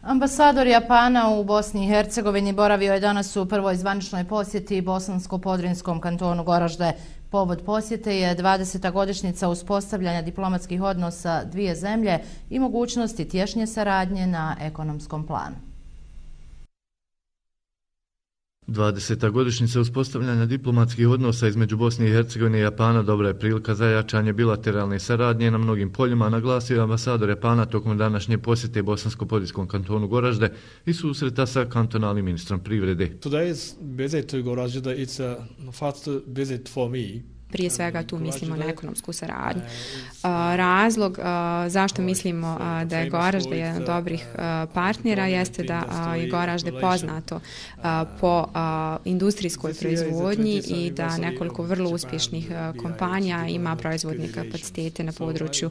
Ambasador Japana u Bosni i Hercegovini boravio je danas u prvoj zvaničnoj posjeti Bosansko-Podrinjskom kantonu Goražde. Povod posjete je 20. godišnjica uspostavljanja diplomatskih odnosa dvije zemlje i mogućnosti tješnje saradnje na ekonomskom planu. 20. godišnjica uspostavljanja diplomatskih odnosa između Bosne i Hercegovine i Japana dobra je prilika za jačanje bilateralne saradnje na mnogim poljima, naglasio je ambasador Japana tokom današnje posjete Bosansko-Podrinjskom kantonu Goražde i susreta sa kantonalnim ministrom privrede. Today's visit to Goražde is a first visit for me. Prije svega tu mislimo na ekonomsku saradnju. Razlog zašto mislimo da je Goražde jedan od dobrih partnera jeste da je Goražde poznato po industrijskoj proizvodnji i da nekoliko vrlo uspješnih kompanija ima proizvodne kapacitete na području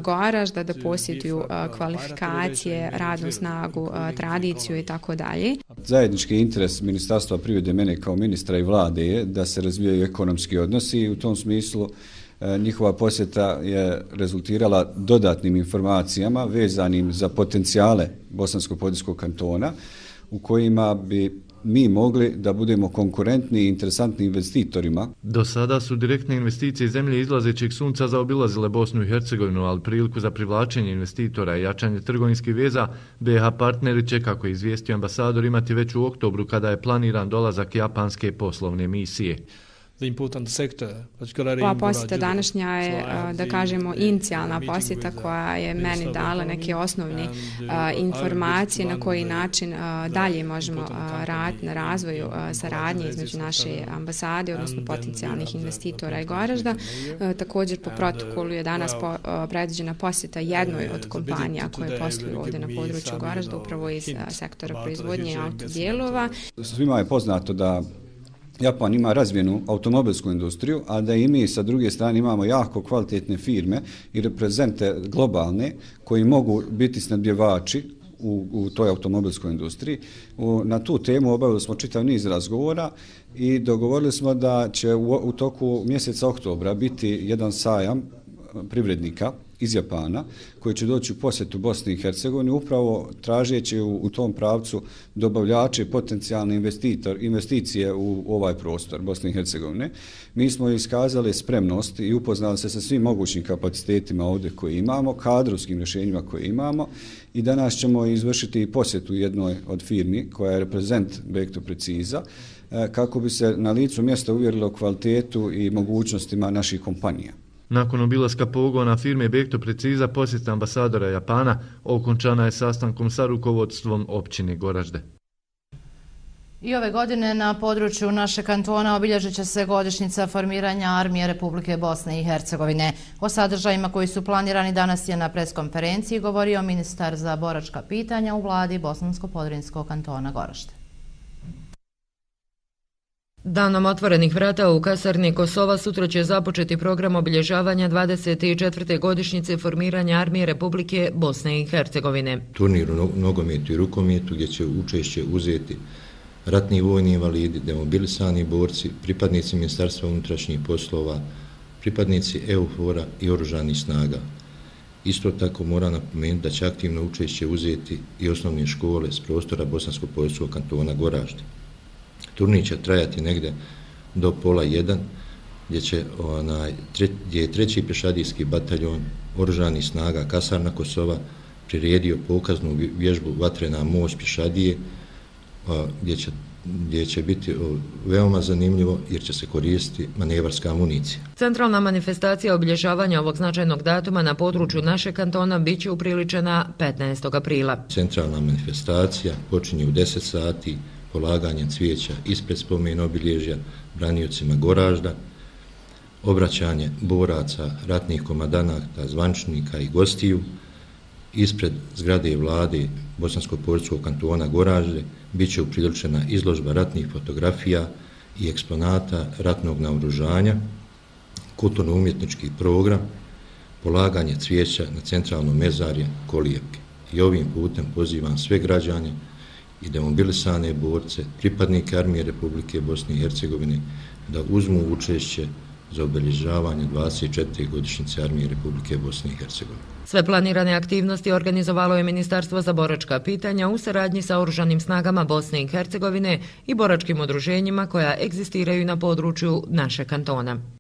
Goražda, da posjeduju kvalifikacije, radnu snagu, tradiciju i tako dalje. Zajednički interes Ministarstva privrede, mene kao ministra i vlade je da se razvijaju ekonomski odnosi. U tom smislu njihova posjeta je rezultirala dodatnim informacijama vezanim za potencijale Bosansko-Podrinjskog kantona u kojima bi mi mogli da budemo konkurentni i interesantni investitorima. Do sada su direktne investicije zemlje izlazećeg sunca zaobilazile Bosnu i Hercegovinu, ali priliku za privlačenje investitora i jačanje trgovinskih veza BiH partneri će, kako je izvijestio ambasador, imati već u oktobru kada je planiran dolazak japanske poslovne misije. Ova posjeta današnja je, da kažemo, inicijalna posjeta koja je meni dala neke osnovne informacije na koji način dalje možemo raditi na razvoju saradnje između naše ambasade, odnosno potencijalnih investitora i Goražda. Također po protokolu je danas predviđena posjeta jednoj od kompanija koje posluju ovdje na području Goražda, upravo iz sektora proizvodnje i autodijelova. Svima je poznato da Japan ima razvijenu automobilsku industriju, a da i mi sa druge strane imamo jako kvalitetne firme i reprezente globalne koji mogu biti snabdjevači u toj automobilskoj industriji. Na tu temu obavili smo čitav niz razgovora i dogovorili smo da će u toku mjeseca oktobra biti jedan sajam privrednika iz Japana koji će doći u posjetu Bosni i Hercegovini upravo tražeći u tom pravcu dobavljače, potencijalne investicije u ovaj prostor Bosne i Hercegovine. Mi smo iskazali spremnost i upoznali se sa svim mogućim kapacitetima ovdje koje imamo, kadrovskim rješenjima koje imamo i danas ćemo izvršiti posjetu jednoj od firmi koja je reprezent Bekto Preciza kako bi se na licu mjesta uvjerilo kvalitetu i mogućnostima naših kompanija. Nakon obilaska pogona firme Bekto Preciza, posjeta ambasadora Japana okončana je sastankom sa rukovodstvom općine Goražde. I ove godine na području naše kantona obilježit će se godišnjica formiranja Armije Republike Bosne i Hercegovine. O sadržajima koji su planirani danas je na preskonferenciji govorio ministar za boračka pitanja u vladi Bosansko-Podrinjskog kantona Goražde. Danom otvorenih vrata u kasarni Kosova sutra će započeti program obilježavanja 24. godišnjice formiranja Armije Republike Bosne i Hercegovine. Turnir u nogometu i rukometu gdje će učešće uzeti ratni vojni invalidi, demobilisani borci, pripadnici Ministarstva unutrašnjih poslova, pripadnici EUFOR-a i oružanih snaga. Isto tako mora napomenuti da će aktivno učešće uzeti i osnovne škole s prostora Bosansko-Podrinjskog kantona Goražde. Turnir će trajati negdje do 12:30, gdje je 3. pješadijski bataljon oružanih snaga kasarna Kosova priredio pokaznu vježbu Vatrena moć pješadije, gdje će biti veoma zanimljivo jer će se koristiti manevarska amunicija. Centralna manifestacija obilježavanja ovog značajnog datuma na području našeg kantona bit će upriličena 15. aprila. Centralna manifestacija počinje u 10 sati polaganjem cvijeća ispred spomen obilježja braniocima Goražda, obraćanje boraca, ratnih komandanata, zvančnika i gostiju. Ispred zgrade vlade Bosansko-Podrinjskog kantona Goražde bit će upriličena izložba ratnih fotografija i eksponata ratnog naoružanja, kulturno-umjetnički program, polaganje cvijeća na centralno mezarje Kolijevke. I ovim putem pozivam sve građane i demobilisane borce, pripadnike Armije Republike Bosne i Hercegovine da uzmu učešće za obilježavanje 24. godišnjice Armije Republike Bosne i Hercegovine. Sve planirane aktivnosti organizovalo je Ministarstvo za boračka pitanja u saradnji sa Oružanim snagama Bosne i Hercegovine i boračkim udruženjima koja egzistiraju na području našeg kantona.